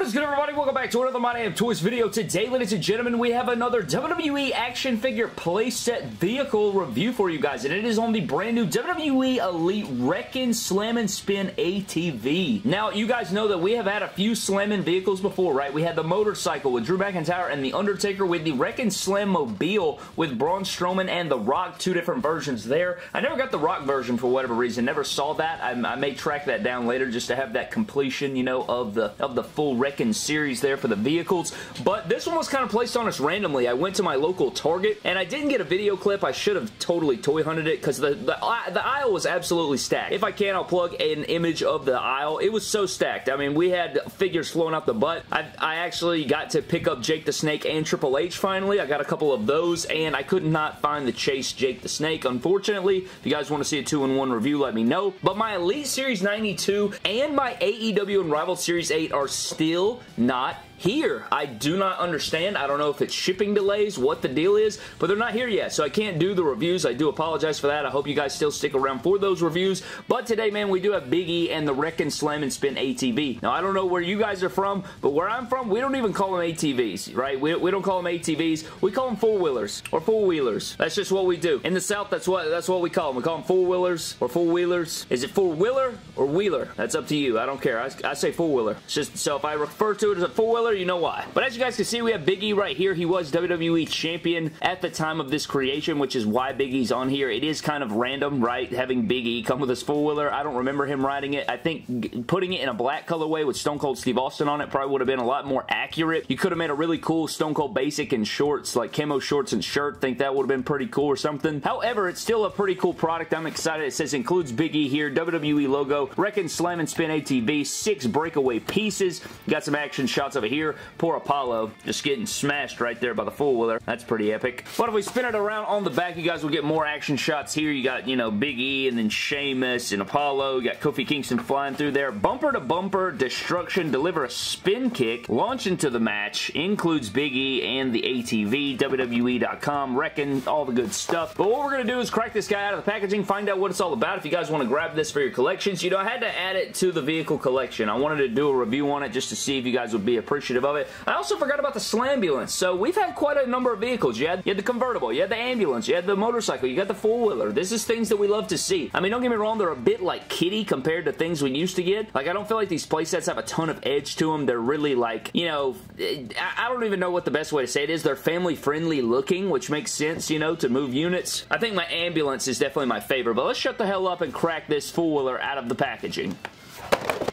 What is good, everybody? Welcome back to another My Damn Toys video. Today, ladies and gentlemen, we have another WWE action figure playset vehicle review for you guys, and it is on the brand new WWE Elite Wrekkin Slam and Spin ATV. Now, you guys know that we have had a few slamming vehicles before, right? We had the motorcycle with Drew McIntyre and The Undertaker, with the Wrekkin Slam Mobile with Braun Strowman and The Rock, two different versions there. I never got the Rock version for whatever reason, never saw that. I may track that down later just to have that completion, you know, of the full Wrekkin series there for the vehicles. But this one was kind of placed on us randomly. I went to my local Target and I didn't get a video clip. I should have totally toy hunted it because the aisle was absolutely stacked. If I can, I'll plug an image of the aisle. It was so stacked. I mean, we had figures flowing out the butt. I actually got to pick up Jake the Snake and Triple H finally. I got a couple of those and I could not find the Chase Jake the Snake, unfortunately. If you guys want to see a 2-in-1 review, let me know. But my Elite Series 92 and my AEW Unrivaled Series 8 are still not here. I do not understand. I don't know if it's shipping delays, what the deal is, but they're not here yet, so I can't do the reviews. I do apologize for that. I hope you guys still stick around for those reviews, but today, man, we do have Big E and the Wrekkin Slam and Spin ATV. Now, I don't know where you guys are from, but where I'm from, we don't even call them ATVs, right? We don't call them ATVs. We call them four-wheelers or four-wheelers. That's just what we do. In the South, that's what we call them. We call them four-wheelers or four-wheelers. Is it four-wheeler or wheeler? That's up to you. I don't care. I say four-wheeler. It's just, so if I refer to it as a four-wheeler, you know why. But as you guys can see, we have Big E right here. He was WWE Champion at the time of this creation, which is why Big E's on here. It is kind of random, right, having Big E come with his four-wheeler. I don't remember him riding it. I think putting it in a black colorway with Stone Cold Steve Austin on it probably would have been a lot more accurate. You could have made a really cool Stone Cold basic in shorts, like camo shorts and shirt. Think that would have been pretty cool or something. However, it's still a pretty cool product. I'm excited. It says includes Big E here, WWE logo, Wrekkin Slam and Spin ATV, 6 breakaway pieces. Got some action shots over here. Poor Apollo just getting smashed right there by the four-wheeler. That's pretty epic. But if we spin it around on the back, you guys will get more action shots here. You got, you know, Big E and then Sheamus and Apollo. You got Kofi Kingston flying through there. Bumper to bumper destruction. Deliver a spin kick. Launch into the match. Includes Big E and the ATV. WWE.com. Wrekkin. All the good stuff. But what we're going to do is crack this guy out of the packaging. Find out what it's all about. If you guys want to grab this for your collections. You know, I had to add it to the vehicle collection. I wanted to do a review on it just to see if you guys would be appreciative of it. I also forgot about the Slambulance. So we've had quite a number of vehicles. You had the convertible, you had the ambulance, you had the motorcycle, you got the four-wheeler. This is things that we love to see. I mean, don't get me wrong, they're a bit like kiddie compared to things we used to get. Like, I don't feel like these playsets have a ton of edge to them. They're really like, you know, I don't even know what the best way to say it is. They're family-friendly looking, which makes sense, you know, to move units. I think my ambulance is definitely my favorite, but let's shut the hell up and crack this four-wheeler out of the packaging.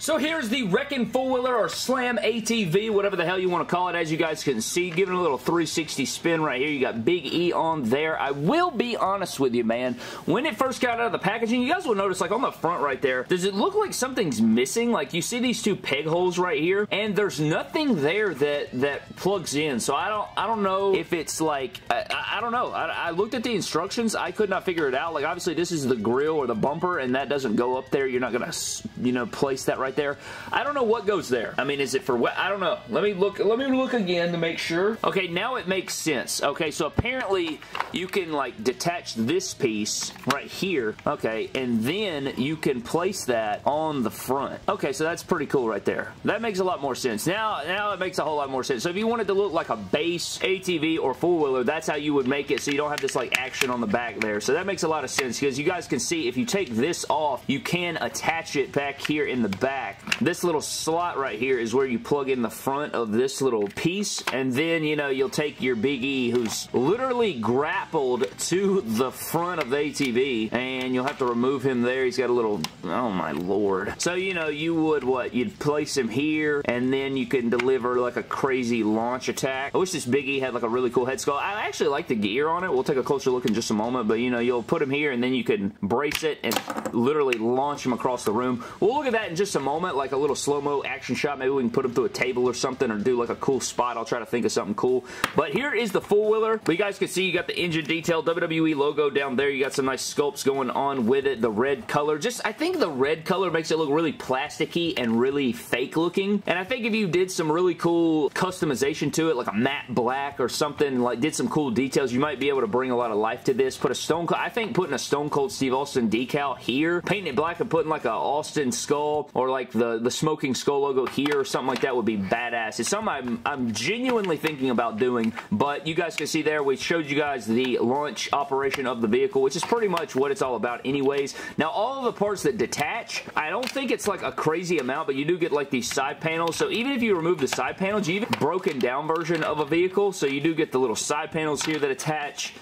So here's the Wrekkin four-wheeler or Slam ATV, whatever the hell you want to call it. As you guys can see, giving a little 360 spin right here. You got Big E on there. I will be honest with you, man. When it first got out of the packaging, you guys will notice, like on the front right there, does it look like something's missing? Like you see these two peg holes right here, and there's nothing there that plugs in. So I don't know if it's like, I don't know. I looked at the instructions. I could not figure it out. Like obviously this is the grill or the bumper, and that doesn't go up there. You're not gonna, you know, place that right there. I don't know what goes there. I mean, is it for what? I don't know. Let me look again to make sure. Okay, now it makes sense. Okay, so apparently you can like detach this piece right here. Okay, and then you can place that on the front. Okay, so that's pretty cool right there. That makes a lot more sense. Now it makes a whole lot more sense. So if you wanted to look like a base ATV or four-wheeler, that's how you would make it, so you don't have this like action on the back there. So that makes a lot of sense because you guys can see if you take this off, you can attach it back here in the back. This little slot right here is where you plug in the front of this little piece, and then, you know, you'll take your Big E, who's literally grappled to the front of the ATV, and you'll have to remove him there. He's got a little, oh my lord. So, you know, you would, what, you'd place him here, and then you can deliver like a crazy launch attack. I wish this Big E had like a really cool head sculpt. I actually like the gear on it. We'll take a closer look in just a moment, but, you know, you'll put him here, and then you can brace it and literally launch him across the room. We'll look at that in just a moment, like a little slow-mo action shot. Maybe we can put him through a table or something, or do like a cool spot. I'll try to think of something cool. But here is the four-wheeler. But you guys can see you got the engine detail, WWE logo down there. You got some nice sculpts going on with it. The red color. I think the red color makes it look really plasticky and really fake looking. And I think if you did some really cool customization to it, like a matte black or something, like did some cool details, you might be able to bring a lot of life to this. Put a I think putting a Stone Cold Steve Austin decal here, painting it black and putting like a Austin skull skull, or like the smoking skull logo here or something like that would be badass. It's something I'm genuinely thinking about doing, but you guys can see there, we showed you guys the launch operation of the vehicle, which is pretty much what it's all about anyways. Now, all of the parts that detach, I don't think it's like a crazy amount, but you do get like these side panels. So even if you remove the side panels, you even broken down version of a vehicle, so you do get the little side panels here that attach,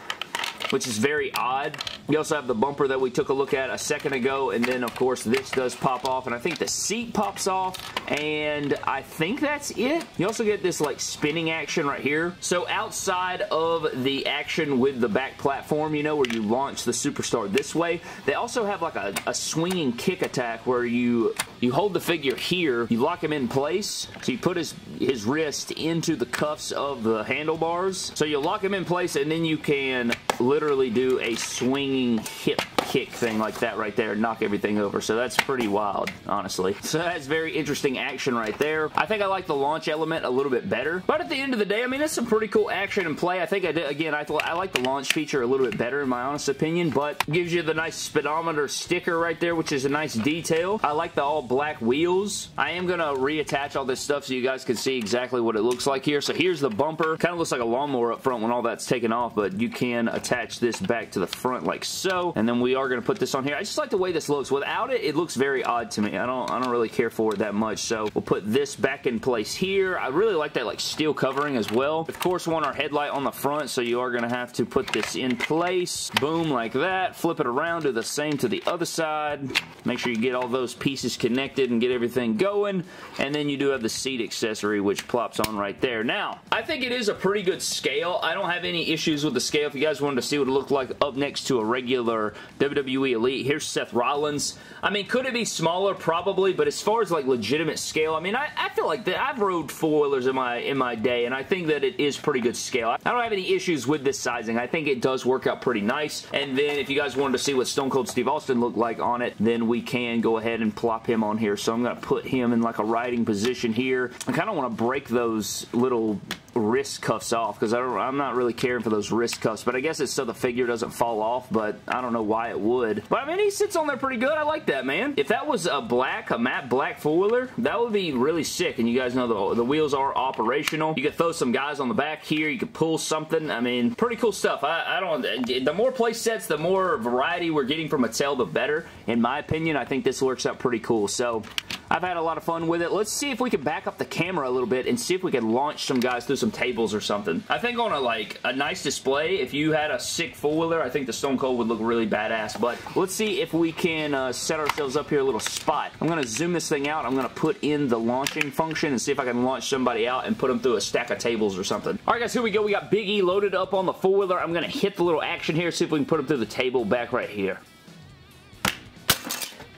which is very odd. You also have the bumper that we took a look at a second ago, and then of course this does pop off, and I think the seat pops off, and I think that's it. You also get this like spinning action right here. So outside of the action with the back platform, you know, where you launch the Superstar this way, they also have like a swinging kick attack where you hold the figure here, you lock him in place, so you put his wrist into the cuffs of the handlebars. So you lock him in place, and then you can literally do a swinging hip kick thing like that right there, knock everything over. So that's pretty wild, honestly. So that's very interesting action right there. I think I like the launch element a little bit better, but at the end of the day, I mean, it's some pretty cool action and play. I think I did, again, I like the launch feature a little bit better in my honest opinion, but gives you the nice speedometer sticker right there, which is a nice detail. I like the all black wheels. I am gonna reattach all this stuff so you guys can see exactly what it looks like here. So here's the bumper. Kind of looks like a lawnmower up front when all that's taken off, but you can attach this back to the front like so, and then we are going to put this on here. I just like the way this looks. Without it, it looks very odd to me. I don't really care for it that much, so we'll put this back in place here. I really like that like steel covering as well. Of course, we want our headlight on the front, so you are going to have to put this in place. Boom, like that. Flip it around, do the same to the other side. Make sure you get all those pieces connected and get everything going, and then you do have the seat accessory, which plops on right there. Now, I think it is a pretty good scale. I don't have any issues with the scale. If you guys wanted to see what it looked like up next to a regular WWE Elite, here's Seth Rollins. I mean, could it be smaller? Probably, but as far as like legitimate scale, I mean, I feel like that I've rode four-wheelers in my day, and I think that it is pretty good scale. I don't have any issues with this sizing. I think it does work out pretty nice. And then if you guys wanted to see what Stone Cold Steve Austin looked like on it, then we can go ahead and plop him on here. So I'm going to put him in like a riding position here. I kind of want to break those little wrist cuffs off because I'm not really caring for those wrist cuffs, but I guess it's so the figure doesn't fall off, but I don't know why it would. But I mean, he sits on there pretty good. I like that, man. If that was a matte black four-wheeler, that would be really sick. And you guys know the wheels are operational. You could throw some guys on the back here. You could pull something. I mean, pretty cool stuff. The more play sets, the more variety we're getting from Mattel, the better. In my opinion, I think this works out pretty cool. So I've had a lot of fun with it. Let's see if we can back up the camera a little bit and see if we can launch some guys through some tables or something. I think on a nice display, if you had a sick four-wheeler, I think the Stone Cold would look really badass. But let's see if we can set ourselves up here a little spot. I'm going to zoom this thing out. I'm going to put in the launching function and see if I can launch somebody out and put them through a stack of tables or something. All right, guys, here we go. We got Big E loaded up on the four-wheeler. I'm going to hit the little action here, see if we can put him through the table back right here.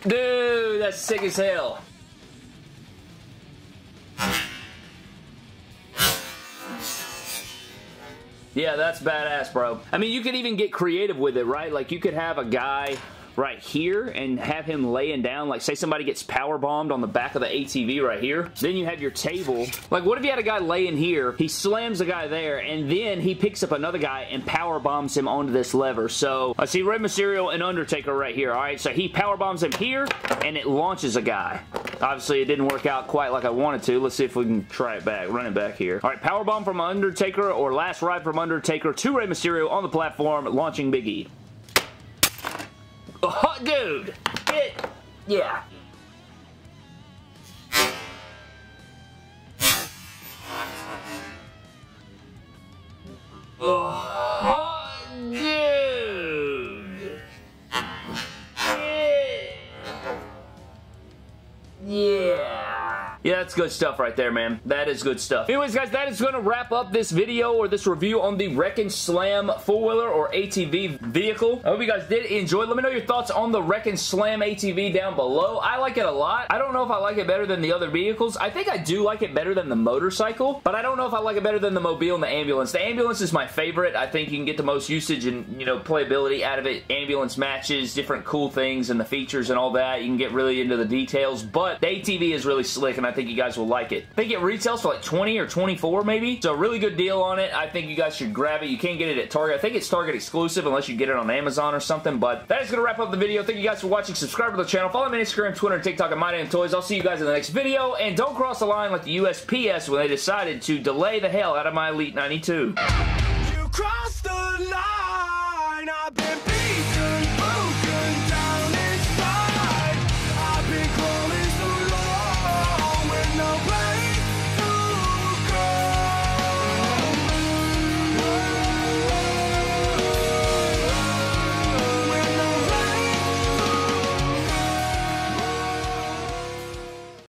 Dude, that's sick as hell. Yeah, that's badass, bro. I mean, you could even get creative with it, right? Like, you could have a guy right here and have him laying down, like say somebody gets power bombed on the back of the ATV right here. Then you have your table. Like, what if you had a guy laying here, he slams a guy there, and then he picks up another guy and power bombs him onto this lever. So I see Rey Mysterio and Undertaker right here. All right, so he power bombs him here, and it launches a guy. Obviously, it didn't work out quite like I wanted to. Let's see if we can try it back, run it back here. All right, power bomb from Undertaker, or last ride from Undertaker to Rey Mysterio on the platform, launching Big E. Oh, dude! Yeah. Oh, dude! Yeah. Yeah, that's good stuff right there, man. That is good stuff. Anyways, guys, that is going to wrap up this video or this review on the Wrekkin Slam four-wheeler or ATV vehicle. I hope you guys did enjoy. Let me know your thoughts on the Wrekkin Slam ATV down below. I like it a lot. I don't know if I like it better than the other vehicles. I think I do like it better than the motorcycle, but I don't know if I like it better than the mobile and the ambulance. The ambulance is my favorite. I think you can get the most usage and, you know, playability out of it. Ambulance matches, different cool things and the features and all that. You can get really into the details, but the ATV is really slick, and I think you you guys will like it. I think it retails for like 20 or 24 maybe, so a really good deal on it. I think you guys should grab it. You can't get it at Target. I think it's Target exclusive unless you get it on Amazon or something, but that is going to wrap up the video. Thank you guys for watching. Subscribe to the channel. Follow me on Instagram, Twitter, and TikTok at MyDamnToys. I'll see you guys in the next video, and don't cross the line like the USPS when they decided to delay the hell out of my Elite 92. You crossed the line, I've been